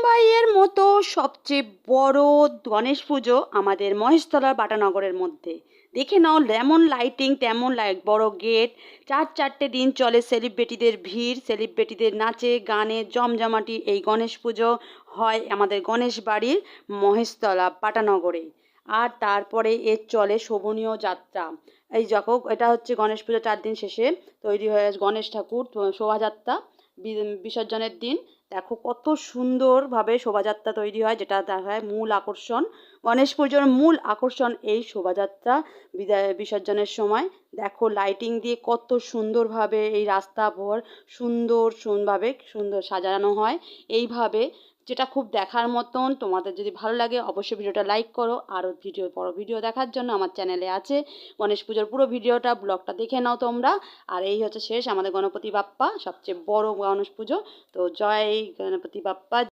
মুম্বাইয়ের মতো সবচেয়ে বড় গণেশ পুজো আমাদের মহেশতলার বাটানগরের মধ্যে। দেখে নাও, যেমন লাইটিং তেমন বড় গেট। 4-4টে দিন চলে সেলিব্রিটিদের ভিড়, সেলিব্রিটিদের নাচে গানে জমজমাটি এই গণেশ পুজো হয় আমাদের গণেশ বাড়ির মহেশতলা বাটানগরে। আর তারপরে এর চলে শোভনীয় যাত্রা। এই যখন এটা হচ্ছে গণেশ পুজো 4 দিন শেষে তৈরি হয়ে গণেশ ঠাকুর শোভাযাত্রা বিসর্জনের দিন। দেখো কত সুন্দরভাবে শোভাযাত্রা তৈরি হয়, যেটা দেখায় মূল আকর্ষণ। গণেশ পুজোর মূল আকর্ষণ এই শোভাযাত্রা বিসর্জনের সময়। দেখো লাইটিং দিয়ে কত সুন্দরভাবে এই রাস্তা ভর সুন্দর সাজানো হয় এইভাবে, যেটা খুব দেখার মতন। তোমাদের যদি ভালো লাগে অবশ্যই ভিডিওটা লাইক করো। আরও বড় ভিডিও দেখার জন্য আমার চ্যানেলে আছে গণেশ পুজোর পুরো ভিডিওটা, ব্লগটা দেখে নাও তোমরা। আর এই হচ্ছে শেষ আমাদের গণপতি বাপ্পা, সবচেয়ে বড় গণেশ পুজো। তো জয় গণপতি বাপ্পা।